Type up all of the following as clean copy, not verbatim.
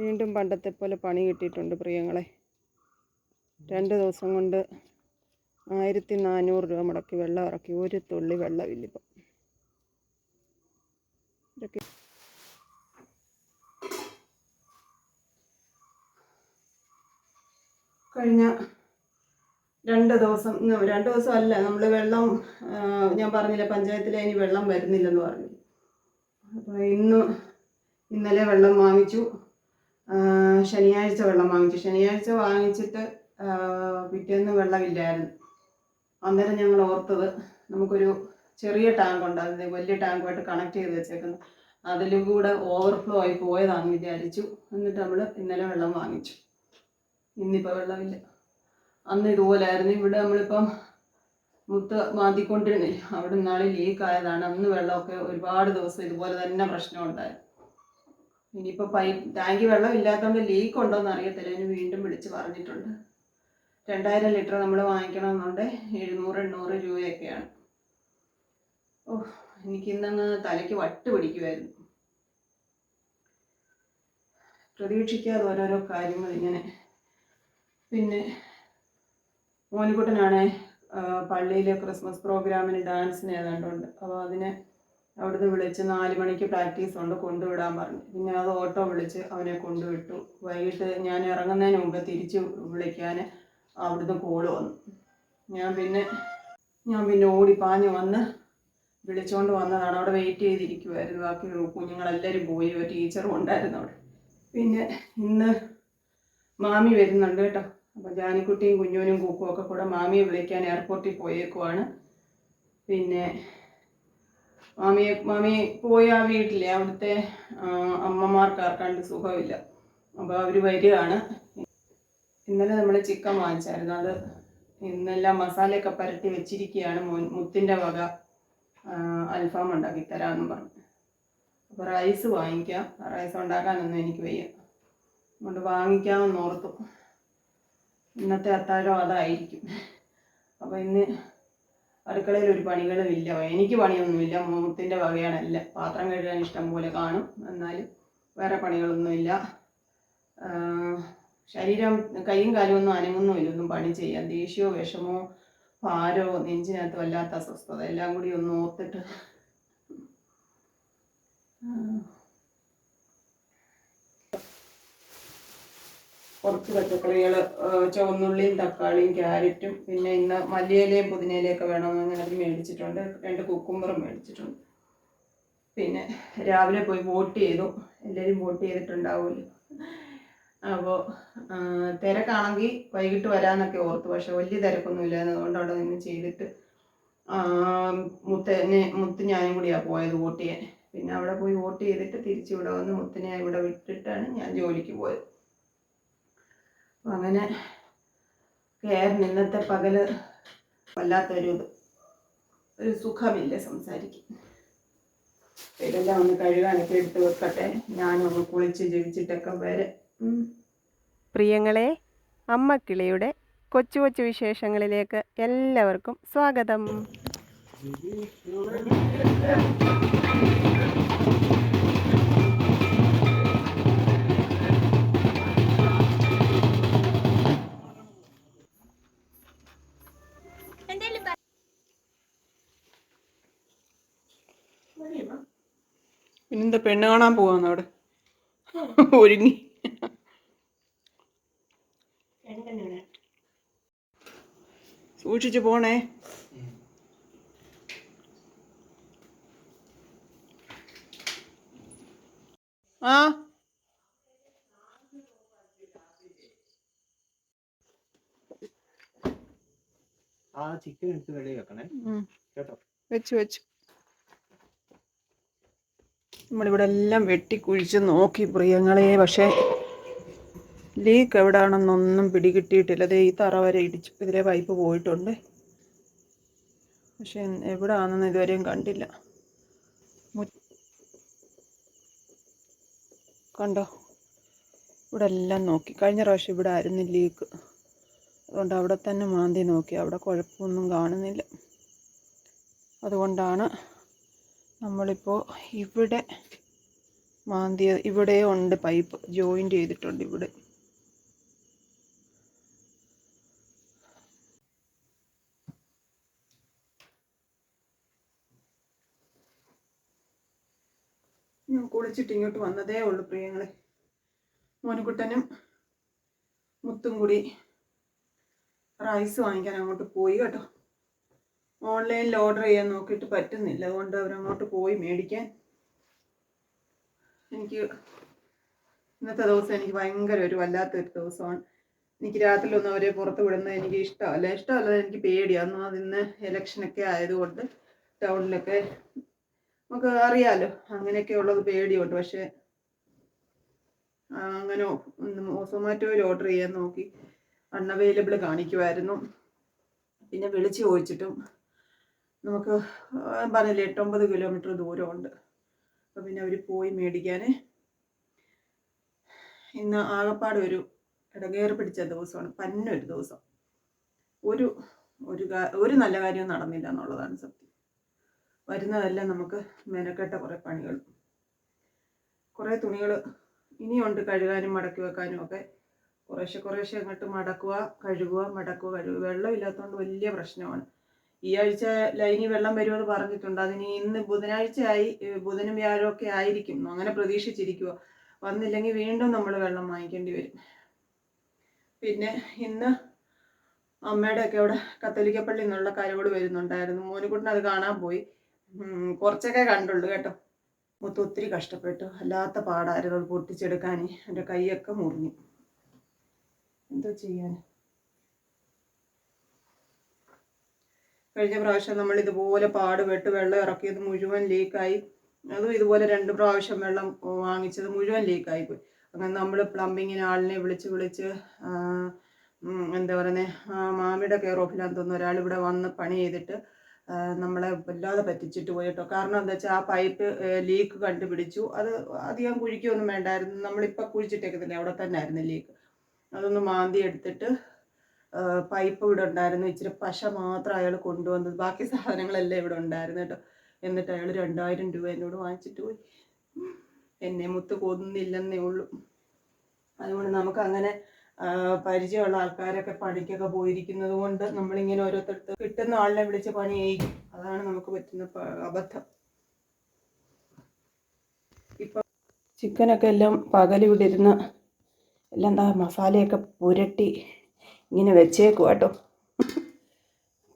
വീണ്ടും പണ്ടത്തെ പോലെ പണി കിട്ടിയിട്ടുണ്ട് പ്രിയങ്ങളെ. 2 ദിവസം കൊണ്ട് 1400 രൂപ മുടക്കി വെള്ളം ഇറക്കി. ഒരു തുള്ളി വെള്ളമില്ലിപ്പം. ഇതൊക്കെ കഴിഞ്ഞ 2 ദിവസം, 2 ദിവസമല്ല, നമ്മൾ വെള്ളം, ഞാൻ പറഞ്ഞില്ല പഞ്ചായത്തിലെ ഇനി വെള്ളം വരുന്നില്ലെന്ന് പറഞ്ഞു. അപ്പോൾ ഇന്നലെ വെള്ളം വാങ്ങിച്ചു. ശനിയാഴ്ച വെള്ളം വാങ്ങിച്ചു. ശനിയാഴ്ച വാങ്ങിച്ചിട്ട് പിറ്റേന്ന് വെള്ളമില്ലായിരുന്നു. അന്നേരം ഞങ്ങൾ ഓർത്തത് നമുക്കൊരു ചെറിയ ടാങ്ക് ഉണ്ട്, അതിന് വലിയ ടാങ്കുമായിട്ട് കണക്ട് ചെയ്ത് വെച്ചേക്കുന്നത്, അതിലും കൂടെ ഓവർഫ്ലോ ആയി പോയതാണെന്ന് വിചാരിച്ചു. എന്നിട്ട് നമ്മൾ ഇന്നലെ വെള്ളം വാങ്ങിച്ചു. ഇന്നിപ്പോൾ വെള്ളമില്ല. അന്ന് ഇതുപോലായിരുന്നു. ഇവിടെ നമ്മളിപ്പം മുത്ത് മാന്തിക്കൊണ്ടിരുന്നില്ല, അവിടെ നിന്നാളെ ലീക്ക് ആയതാണ്. അന്ന് വെള്ളമൊക്കെ ഒരുപാട് ദിവസം ഇതുപോലെ തന്നെ പ്രശ്നം ഉണ്ടായിരുന്നു. ഇനിയിപ്പോൾ ടാങ്കി വെള്ളം ഇല്ലാത്തതുകൊണ്ട് ലീക്ക് ഉണ്ടോയെന്ന് അറിയത്തില്ല. ഇനി വീണ്ടും വിളിച്ച് പറഞ്ഞിട്ടുണ്ട്. 2000 ലിറ്റർ നമ്മൾ വാങ്ങിക്കണമെന്നുണ്ട്. 700-800 രൂപയൊക്കെയാണ്. എനിക്കിന്നങ്ങ് തലയ്ക്ക് വട്ട് പിടിക്കുമായിരുന്നു. പ്രതീക്ഷിക്കാതെ ഓരോരോ കാര്യങ്ങൾ ഇങ്ങനെ. പിന്നെ മോനിക്കുട്ടനാണേ പള്ളിയിലെ ക്രിസ്മസ് പ്രോഗ്രാമിന് ഡാൻസിന് ഏതാണ്ടുണ്ട്. അപ്പോൾ അതിന് അവിടുന്ന് വിളിച്ച് 4 മണിക്ക് പ്രാക്ടീസ് ഉണ്ട്, കൊണ്ടുവിടാൻ പറഞ്ഞു. പിന്നെ അത് ഓട്ടോ വിളിച്ച് അവനെ കൊണ്ടുവിട്ടു. വൈകിട്ട് ഞാൻ ഇറങ്ങുന്നതിന് മുമ്പ് തിരിച്ച് വിളിക്കാൻ അവിടുന്ന് കോള് വന്നു. ഞാൻ പിന്നെ ഓടിപ്പാഞ്ഞ് വന്ന് വിളിച്ചുകൊണ്ട് വന്നതാണ്. അവിടെ വെയിറ്റ് ചെയ്തിരിക്കുമായിരുന്നു. ബാക്കി കുഞ്ഞുങ്ങളെല്ലാവരും പോയി, ഒരു ടീച്ചറും ഉണ്ടായിരുന്നു അവിടെ. പിന്നെ ഇന്ന് മാമി വരുന്നുണ്ട് കേട്ടോ. അപ്പോൾ ജാനിക്കുട്ടിയും കുഞ്ഞൂനും കൂക്കും ഒക്കെ കൂടെ മാമിയെ വിളിക്കാൻ എയർപോർട്ടിൽ പോയേക്കുവാണ്. പിന്നെ മാമി പോയി ആ വീട്ടിലെ അവിടുത്തെ അമ്മമാർക്കാർക്കാണ്ട് സുഖമില്ല. അപ്പോൾ അവർ വരികയാണ്. ഇന്നലെ നമ്മൾ ചിക്കൻ വാങ്ങിച്ചായിരുന്നു. അത് ഇന്നെല്ലാം മസാലയൊക്കെ പുരട്ടി വെച്ചിരിക്കുകയാണ്. മുത്തിൻ്റെ വക അൽഫാം ഉണ്ടാക്കി തരാമെന്ന് പറഞ്ഞു. അപ്പോൾ റൈസ് വാങ്ങിക്കാം. റൈസ് ഉണ്ടാക്കാനൊന്നും എനിക്ക് വയ്യ, അതുകൊണ്ട് വാങ്ങിക്കാമെന്ന് ഓർത്തു. ഇന്നത്തെ അത്താഴം അതായിരിക്കും. അപ്പോൾ ഇന്ന് അടുക്കളയിൽ ഒരു പണികളും ഇല്ല. എനിക്ക് പണിയൊന്നുമില്ല, മുത്തിൻ്റെ വകയാണ് എല്ലാം. പാത്രം കഴുകാൻ ഇഷ്ടം പോലെ കാണും, എന്നാലും വേറെ പണികളൊന്നുമില്ല. ശരീരം, കൈയും കാലും ഒന്നും അനങ്ങുന്നുമില്ല ഒന്നും പണി ചെയ്യാൻ. ദേഷ്യമോ വിഷമോ ഭാരോ നെഞ്ചിനകത്ത് വല്ലാത്ത അസ്വസ്ഥത എല്ലാം കൂടി ഒന്ന് ഓർത്തിട്ട് കുറച്ച് പച്ചക്കറികൾ, ചുവന്നുള്ളിയും തക്കാളിയും ക്യാരറ്റും, പിന്നെ ഇന്ന് മല്ലിയിലയും പുതിനയിലയൊക്കെ വേണമെന്ന് അങ്ങനെ അത് മേടിച്ചിട്ടുണ്ട്. 2 കുക്കുംബറും മേടിച്ചിട്ടുണ്ട്. പിന്നെ രാവിലെ പോയി വോട്ട് ചെയ്തു. എല്ലാവരും വോട്ട് ചെയ്തിട്ടുണ്ടാവുമല്ലോ. അപ്പോൾ തിരക്കാണെങ്കിൽ വൈകിട്ട് വരാമെന്നൊക്കെ ഓർത്തു. പക്ഷെ വലിയ തിരക്കൊന്നുമില്ല. അതുകൊണ്ട് അവിടെ നിന്ന് ചെയ്തിട്ട് മുത്ത് ഞാനും കൂടിയാണ് പോയത് വോട്ട് ചെയ്യാൻ. പിന്നെ അവിടെ പോയി വോട്ട് ചെയ്തിട്ട് തിരിച്ചിവിടെ വന്ന് മുത്തിനെ ഇവിടെ വിട്ടിട്ടാണ് ഞാൻ ജോലിക്ക് പോയത്. അങ്ങനെ ഇന്നത്തെ പകല് വല്ലാത്തൊരു സുഖമില്ല സംസാരിക്കും. ഇതെല്ലാം ഒന്ന് കഴുകാനൊക്കെ എടുത്ത് വെക്കട്ടെ. ഞാനൊന്ന് കുളിച്ച് ജപിച്ചിട്ടൊക്കെ വരെ. പ്രിയങ്ങളെ, അമ്മക്കിളിയുടെ കൊച്ചു കൊച്ചു വിശേഷങ്ങളിലേക്ക് എല്ലാവർക്കും സ്വാഗതം. പിന്നെന്താ, പെണ്ണ് കാണാൻ പോവാന്ന് അവിടെ ഒരുങ്ങി. സൂക്ഷിച്ചു പോണേ. ചിക്കൻ എടുത്ത് വെളിയിൽ വെക്കണേ കേട്ടോ. വെച്ചു നമ്മളിവിടെ എല്ലാം വെട്ടിക്കുഴിച്ച് നോക്കി പ്രിയങ്ങളെ. പക്ഷേ ലീക്ക് എവിടെയാണെന്നൊന്നും പിടികിട്ടിയിട്ടില്ല. ഈ തറ വരെ ഇടിച്ചു. ഇതിലെ പൈപ്പ് പോയിട്ടുണ്ട്, പക്ഷെ എവിടെയാണെന്ന് ഇതുവരെയും കണ്ടില്ല. കണ്ടോ, ഇവിടെ എല്ലാം നോക്കി. കഴിഞ്ഞ പ്രാവശ്യം ഇവിടെ ആയിരുന്നു ലീക്ക്, അതുകൊണ്ട് അവിടെ തന്നെ മാന്തി നോക്കി. അവിടെ കുഴപ്പമൊന്നും കാണുന്നില്ല. അതുകൊണ്ടാണ് നമ്മളിപ്പോൾ ഇവിടെ മാന്തിയ ഇവിടെ ഉണ്ട്, പൈപ്പ് ജോയിൻ്റ് ചെയ്തിട്ടുണ്ട് ഇവിടെ. ഞാൻ കുളിച്ചിട്ട് ഇങ്ങോട്ട് വന്നതേ ഉള്ളൂ പ്രിയങ്ങളെ. മോനുകുട്ടനും മുത്തും കൂടി റൈസ് വാങ്ങിക്കാൻ അങ്ങോട്ട് പോയി കേട്ടോ. ഓൺലൈനിൽ ഓർഡർ ചെയ്യാൻ നോക്കിയിട്ട് പറ്റുന്നില്ല, അതുകൊണ്ട് അവരങ്ങോട്ട് പോയി മേടിക്കാൻ. എനിക്ക് ഇന്നത്തെ ദിവസം എനിക്ക് ഭയങ്കര ഒരു വല്ലാത്തൊരു ദിവസമാണ്. എനിക്ക് രാത്രിയിലൊന്നും അവരെ പുറത്ത് വിടുന്നത് എനിക്ക് ഇഷ്ടമല്ല, എനിക്ക് പേടിയാണ്. ഇന്ന് ഇലക്ഷനൊക്കെ ആയതുകൊണ്ട് ടൗണിലൊക്കെ നമുക്ക് അറിയാലോ, അങ്ങനെയൊക്കെ ഉള്ളത് പേടിയുണ്ട്. പക്ഷേ അങ്ങനെ സൊമാറ്റോയിൽ ഓർഡർ ചെയ്യാൻ നോക്കി, അൺഅവൈലബിൾ കാണിക്കുമായിരുന്നു. പിന്നെ വിളിച്ച് ചോദിച്ചിട്ടും നമുക്ക് പറഞ്ഞില്ലേ 8-9 കിലോമീറ്റർ ദൂരമുണ്ട്. അപ്പോൾ പിന്നെ അവർ പോയി മേടിക്കാൻ. ഇന്ന് ആകപ്പാട് ഒരു ഇടകേറി പിടിച്ച ദിവസമാണ്, പന്നൊരു ദിവസം. ഒരു നല്ല കാര്യവും നടന്നില്ല എന്നുള്ളതാണ് സത്യം. വരുന്നതെല്ലാം നമുക്ക് മെനക്കെട്ട കുറേ പണികൾ, കുറേ തുണികൾ ഇനിയുണ്ട് കഴുകാനും മടക്കി വെക്കാനും ഒക്കെ. കുറേശ്ശെ അങ്ങോട്ട് കഴുകുക. വെള്ളമില്ലാത്തതുകൊണ്ട് വലിയ പ്രശ്നമാണ്. ഈ ആഴ്ച ലൈനി വെള്ളം വരുമെന്ന് പറഞ്ഞിട്ടുണ്ട്. അതിന് ഇന്ന് ബുധനാഴ്ചയായി, ബുധനും വ്യാഴമൊക്കെ ആയിരിക്കും, അങ്ങനെ പ്രതീക്ഷിച്ചിരിക്കുക. വന്നില്ലെങ്കിൽ വീണ്ടും നമ്മൾ വെള്ളം വാങ്ങിക്കേണ്ടി വരും. പിന്നെ ഇന്ന് അമ്മയുടെയൊക്കെ അവിടെ കത്തോലിക്ക പള്ളിയിൽ നിന്നുള്ള കരോട് വരുന്നുണ്ടായിരുന്നു. മോനുകുട്ടൻ അത് കാണാൻ പോയി. കുറച്ചൊക്കെ കണ്ടുള്ളൂ കേട്ടോ. ഒത്തിരി കഷ്ടപ്പെട്ടു, അല്ലാത്ത പാടായിരുന്നു അത് പൊട്ടിച്ചെടുക്കാൻ. എൻ്റെ കൈയൊക്കെ മുറിഞ്ഞു. എന്തോ ചെയ്യാൻ. കഴിഞ്ഞ പ്രാവശ്യം നമ്മൾ ഇതുപോലെ പാടുപെട്ട് വെള്ളം ഇറക്കിയത് മുഴുവൻ ലീക്കായി. അതും ഇതുപോലെ 2 പ്രാവശ്യം വെള്ളം വാങ്ങിച്ചത് മുഴുവൻ ലീക്കായിപ്പോയി. അങ്ങനെ നമ്മൾ പ്ലംബിങ്ങിന് ആളിനെ വിളിച്ച് എന്താ പറയുന്നത്, മാമിയുടെ കെയർ ഓഫിലാന്ന് തോന്നുന്നു ഒരാൾ ഇവിടെ വന്ന് പണി ചെയ്തിട്ട് നമ്മളെ വല്ലാതെ പറ്റിച്ചിട്ട് പോയി കേട്ടോ. കാരണം എന്താ വെച്ചാൽ ആ പൈപ്പ് ലീക്ക് കണ്ടുപിടിച്ചു. അത് അധികം കുഴിക്കൊന്നും വേണ്ടായിരുന്നു, നമ്മളിപ്പോൾ കുഴിച്ചിട്ടേക്കത്തില്ലേ അവിടെ തന്നെ ആയിരുന്നു ലീക്ക്. അതൊന്ന് മാന്തി എടുത്തിട്ട് പൈപ്പ് ഇവിടെ ഉണ്ടായിരുന്നു, ഇച്ചിരി പശ മാത്രം അയാൾ കൊണ്ടുവന്നത്, ബാക്കി സാധനങ്ങളെല്ലാം ഇവിടെ ഉണ്ടായിരുന്നു കേട്ടോ. എന്നിട്ട് അയാൾ 2000 രൂപ എന്നോട് വാങ്ങിച്ചിട്ട് പോയി. എന്നെ മുത്ത് കൊന്നില്ലെന്നേ ഉള്ളൂ. അതുകൊണ്ട് നമുക്കങ്ങനെ പരിചയമുള്ള ആൾക്കാരൊക്കെ പണിക്കൊക്കെ പോയിരിക്കുന്നത് കൊണ്ട് നമ്മളിങ്ങനെ ഓരോരുത്തർക്ക് കിട്ടുന്ന ആളിനെ വിളിച്ച് പണി ചെയ്യിക്കും. അതാണ് നമുക്ക് പറ്റുന്ന അബദ്ധം. ഇപ്പം ചിക്കനൊക്കെ എല്ലാം പകലിവിടെ ഇരുന്ന് എല്ലാം എന്താ മസാലയൊക്കെ പുരട്ടി ഇങ്ങനെ വെച്ചേക്കും കേട്ടോ.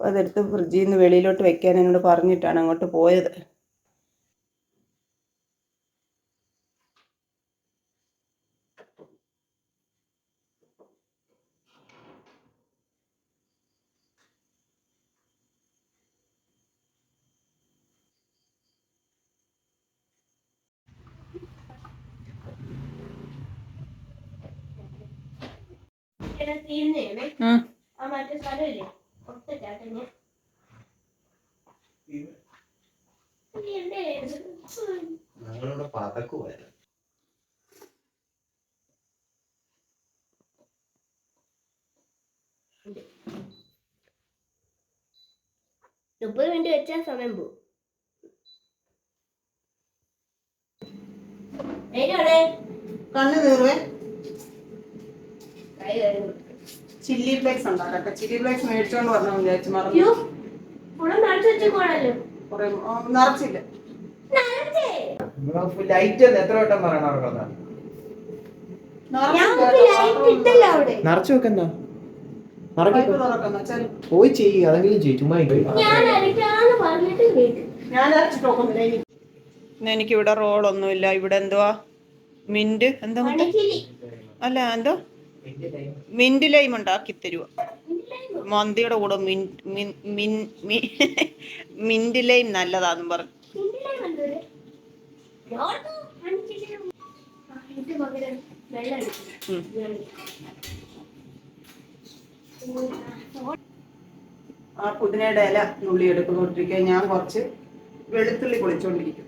അതെടുത്ത് ഫ്രിഡ്ജിൽ നിന്ന് വെളിയിലോട്ട് വെക്കാൻ എന്നോട് പറഞ്ഞിട്ടാണ് അങ്ങോട്ട് പോയത്. ഞങ്ങളിവിടെ പതക്കുമായിരുന്നു. 30 മിനിറ്റ് വെച്ചാൽ സമയം പോകും. കണ്ണ് കീറുവേ. ചില്ലി ഫ്ലേക്സ് ഉണ്ടാക്കട്ടെ. ചില്ലി ഫ്ലേക്സ് മേടിച്ചോണ്ട് വരണം വിചാരിച്ചു, മറന്നു. നിറച്ചില്ല. ലൈറ്റ് എത്ര വട്ടം പറയണം അവർക്കൊന്ന് നിറച്ചു വെക്കണ്ട. പോയി ചെയ്യ, അതെങ്കിലും ചെയ്യും. ചുമ്മാ ഞാൻ അരച്ചിട്ടോക്കുന്നില്ല. എനിക്കിവിടെ റോളൊന്നുമില്ല. ഇവിടെ എന്തുവാ മിന്റ്, എന്താ അല്ല എന്തോ മിന്റ് ലൈം ഉണ്ടാക്കി തരുക. മന്തിയുടെ കൂടെ മിന്റ് ലൈം നല്ലതാന്നും പറഞ്ഞു. ആ പുതിനയുടെ ഇല നുള്ളി എടുക്കുന്നോണ്ടിരിക്കുക. ഞാൻ കുറച്ച് വെളുത്തുള്ളി പൊളിച്ചോണ്ടിരിക്കും.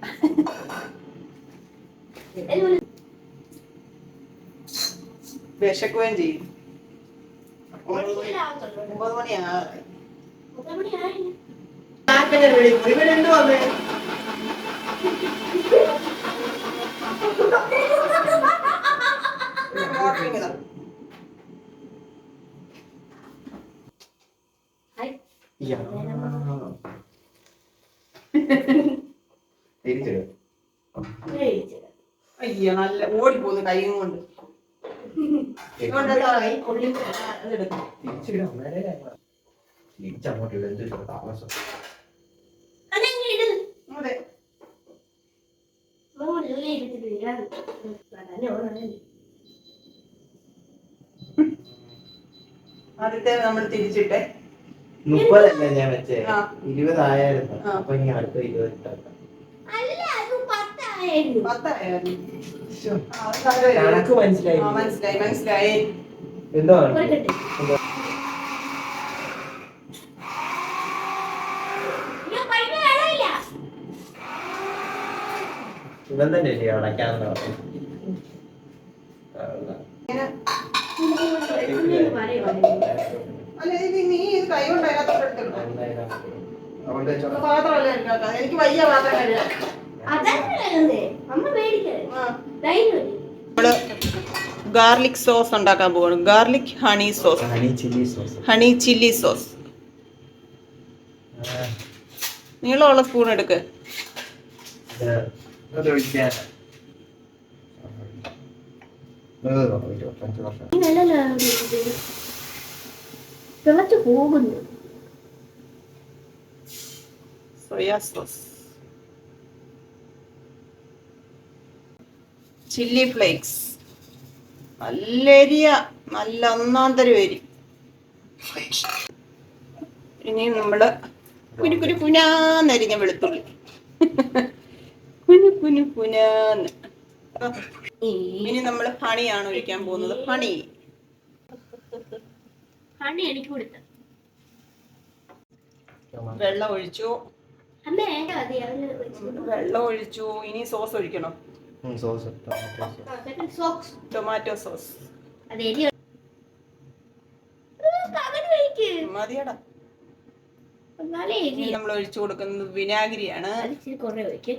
വിശക്കുകയും ചെയ്യും. 9 മണിയായി. ഇവിടെ എന്തുവാ തിരിച്ചിടും. അയ്യോ നല്ല ഓടിപ്പോന്ന് കൈയും കൊണ്ട്. അതെടുക്കും. തിരിച്ചിടും. അന്നേരേ തിരിച്ചങ്ങോട്ട് ഇടും. എന്തൊരു താമസം. അതെ ആദ്യത്തെ നമ്മൾ തിരിച്ചിട്ടെ 30 ഞാൻ വെച്ചേ. ആ. 20 ആയായിരുന്നു. ആ. അപ്പൊ ഇനി അടുത്ത 20 ഇട്ടാക്കാം. 10 ആയിരുന്നു. ശ്ശോ. ആ, അത് സാരമില്ല. കണക്ക് മനസ്സിലായി. ആ, മനസ്സിലായി എന്തോ ഇവൻ തന്നെ അല്ലേ അടയ്ക്കാന്ന് പറഞ്ഞു. അല്ല ഇത് നീ ഇത് കൈ കൊണ്ട് അതിനകത്തോട്ട് എടുത്തിട്ടുണ്ടോ? പാത്രമല്ലേ എടുക്കാത്ത എനിക്ക് വയ്യ പാത്രം കഴുകാൻ. നമ്മള് ഗാർലിക് സോസ് ഉണ്ടാക്കാൻ പോവാണ്. Garlic honey sauce. Honey chilli sauce. നീളമുള്ള സ്പൂൺ എടുക്ക്. തിളച്ചു പോകുന്നു. Soya sauce. Chilli flakes. നല്ല എരിയ, നല്ല ഒന്നാം തരം എരി. ഇനി നമ്മള് കുനാന്നരിഞ്ഞ വെളുത്തുള്ളി. കുനാന്ന്. ഇനി നമ്മൾ ഹണിയാണ് ഒഴിക്കാൻ പോകുന്നത്. ഹണി ഹണി എനിക്ക് കൊടുത്ത വെള്ളം ഒഴിച്ചു. അമ്മേ അതെ വെള്ളം ഒഴിച്ചു. ഇനി സോസ് ഒഴിക്കണം. Socks tomato sauce. അതെ മതിയടാ. ഇനി നമ്മൾ ഒഴിച്ചു കൊടുക്കുന്നത് വിനാഗിരിയാണ്. കൊറേ ഒഴിക്ക്.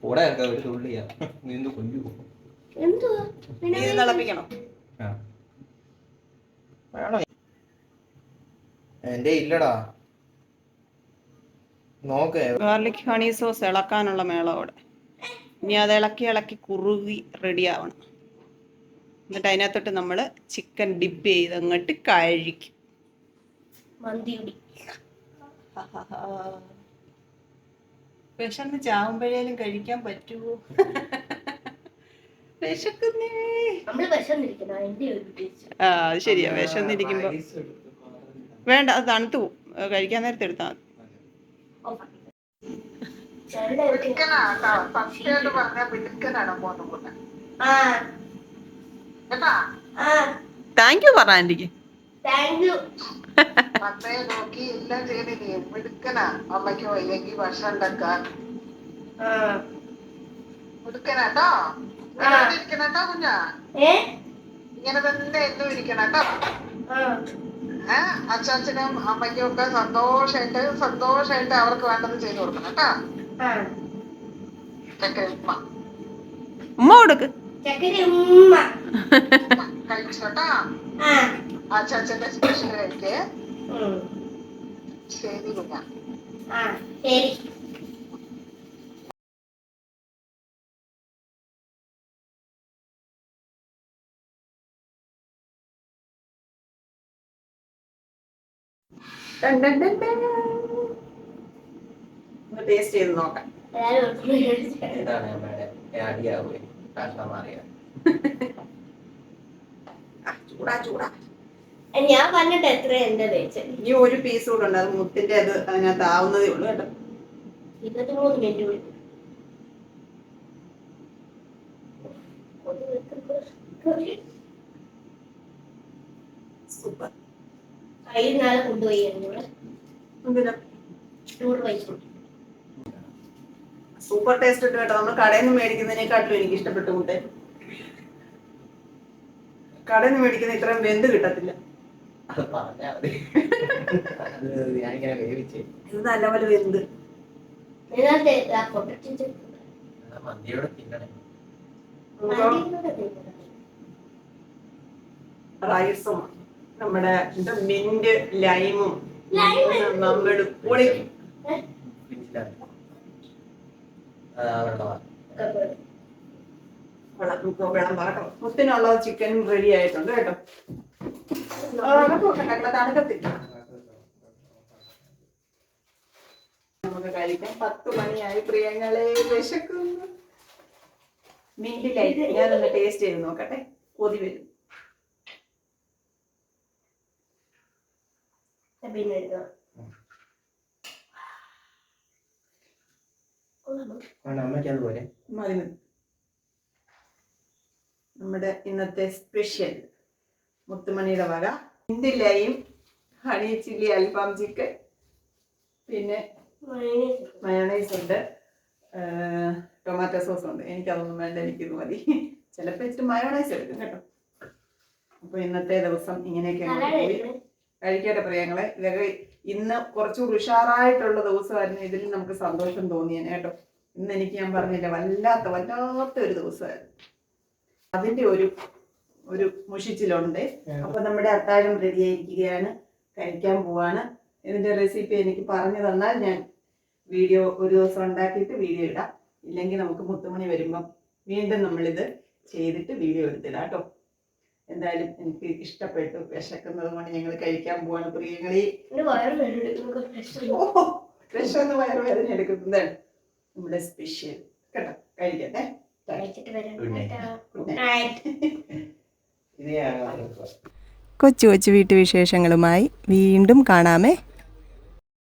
കൂടെ ഒരു തുള്ളിയാ. നീന്തു കൊല്ലു. എന്തുവാ ഇത് തിളപ്പിക്കണം. വേണോ? എന്റെ ഇല്ലടാ. നോക്കേ. ഗാർലിക് ഹണി സോസ് ഇളക്കാനുള്ള മേളോടെ. ഇനി അത് ഇളക്കി ഇളക്കി കുറുകി റെഡി ആവണം. എന്നിട്ട് അതിനകത്തോട്ട് നമ്മൾ ചിക്കൻ ഡിപ്പ് ചെയ്ത് അങ്ങോട്ട് കഴിക്കും. മന്തിയുടി വിശന്ന് ചാവുമ്പോഴേലും കഴിക്കാൻ പറ്റുമോ? വിശക്കുന്നേ. നമ്മള് വിശന്നിരിക്കണം. എന്റെ ഒരു ഉദ്ദേശം. ആ അത് ശരിയാ. വിശന്നിരിക്കുമ്പോ വേണ്ട, അത് തണുത്തു പോകും. കഴിക്കാൻ നേരത്തെ എടുത്താൽ മതി. താങ്ക് യു പറ ആന്റിക്ക്. Thank you. നോക്കി എല്ലാം ചെയ്തില്ലേ മിടുക്കനാ. അമ്മയ്ക്കോ ഇല്ലെങ്കിൽ ഭക്ഷണം ഉണ്ടാക്കാൻ മിടുക്കനാട്ടോ. ഇരിക്കണട്ടോ കുഞ്ഞാ. ഇങ്ങനെ തന്നെ എന്നും ഇരിക്കണട്ടോ. അച്ചാച്ചനും അമ്മയ്ക്കും ഒക്കെ സന്തോഷായിട്ട് അവർക്ക് വേണ്ടത് ചെയ്തു കൊടുക്കണം കേട്ടോ. ഉമ്മ ഉമ്മ കൊടുക്ക്. കഴിച്ചോട്ടോ. അച്ചാച്ചന്റെ സ്പെഷ്യൽ കഴിക്കേ. ശരി കുഞ്ഞാ. ശരി. ടേസ്റ്റ് ചെയ്ത് നോക്കാം. ഇതാണ് അമ്മയുടെ അടിയാവേ. കഷ്ടം മാറിയാ. ചൂടാ ചൂടാ. ഞാൻ പറഞ്ഞിട്ട് എത്ര എന്റെ തേച്ച്. ഈ ഒരു പീസ് കൂടെ ഉണ്ട്. അത് മുത്തിന്റെ അത് അതിനകത്ത് ആവുന്നതേ ഉള്ളൂ കേട്ടോ. 23 മിനിറ്റ് കൂടി. സൂപ്പർ. കയ്യിൽ നാളെ കൊണ്ടുപോയി ഇവിടെ എന്തിനാ? 100 പൈസ. സൂപ്പർ ടേസ്റ്റ് ഇട്ട് കേട്ടോ. നമ്മൾ കടയിൽ നിന്ന് മേടിക്കുന്നതിനെക്കാട്ടിലും എനിക്ക് ഇഷ്ടപ്പെട്ടു കൂട്ടെ. കടയിൽ നിന്ന് മേടിക്കുന്ന ഇത്രയും വെന്ത് കിട്ടത്തില്ല. അത് പറഞ്ഞാ മതി. ഞാനിങ്ങനെ വേവിച്ചേ. ഇത് നല്ലപോലെ വെന്ത്. മന്തിയോടെ തിന്നണേ. റൈസും നമ്മുടെ മിന്റ് ലൈമും നമ്മൾ പൊളിക്കും. വെള്ളം പറക്കണം. മുത്തിനുള്ള ചിക്കനും റെഡി ആയിട്ടുണ്ട് കേട്ടോ. തണുക്കത്തില്ല, നമുക്ക് കഴിക്കാം. 10 മണിയായി പ്രിയങ്ങളെ, വിശക്കുന്നു. മിന്റിലായി ഞാനൊന്ന് ടേസ്റ്റ് ചെയ്ത് നോക്കട്ടെ. കൊതി വരും. പിന്നെ എടുക്കാം. അമ്മയ്ക്ക് അതുപോലെ മതി മതി. നമ്മുടെ ഇന്നത്തെ സ്പെഷ്യൽ മുത്തുമണിയുടെ വക മിന്റിലയും ഹണി ചില്ലി അൽഫാം ചിക്കൻ, പിന്നെ മയോണൈസ് ഉണ്ട്, ടൊമാറ്റോ സോസ് ഉണ്ട്. എനിക്കതൊന്നും വേണ്ട, എനിക്കിത് മതി. ചിലപ്പോൾ ഇച്ചിരി മയോണൈസ് എടുക്കും കേട്ടോ. അപ്പോൾ ഇന്നത്തെ ദിവസം ഇങ്ങനെയൊക്കെ പോയി. കഴിക്കട്ടെ പ്രിയങ്ങളെ. ഇതൊക്കെ ഇന്ന് കുറച്ചുകൂടി ഉഷാറായിട്ടുള്ള ദിവസമായിരുന്നു. ഇതിൽ നമുക്ക് സന്തോഷം തോന്നിയേനെ കേട്ടോ. ഇന്ന് എനിക്ക് ഞാൻ പറഞ്ഞില്ല, വല്ലാത്ത ഒരു ദിവസമായിരുന്നു. അതിൻ്റെ ഒരു മുഷിച്ചിലുണ്ട്. അപ്പൊ നമ്മുടെ അത്താഴം റെഡി ആയിരിക്കുകയാണ്, കഴിക്കാൻ പോവാണ്. ഇതിന്റെ റെസിപ്പി എനിക്ക് പറഞ്ഞു തന്നാൽ ഞാൻ വീഡിയോ ഒരു ദിവസം ഉണ്ടാക്കിയിട്ട് വീഡിയോ ഇടാം. ഇല്ലെങ്കിൽ നമുക്ക് മുത്തുമണി വരുമ്പം വീണ്ടും നമ്മളിത് ചെയ്തിട്ട് വീഡിയോ എടുത്തിടാം കേട്ടോ. എന്തായാലും എനിക്ക് ഇഷ്ടപ്പെട്ടു. വിശക്കുന്നത് കൊണ്ട് ഞങ്ങൾ കഴിക്കാൻ പോവാണ് പ്രിയങ്ങളെ. വിശന്ന് വയറുവേദന എടുക്കുന്നതാണ് നമ്മുടെ സ്പെഷ്യൽ കേട്ടോ. കഴിക്കട്ടെ. കൊച്ചു കൊച്ചു വീട്ടുവിശേഷങ്ങളുമായി വീണ്ടും കാണാമേ.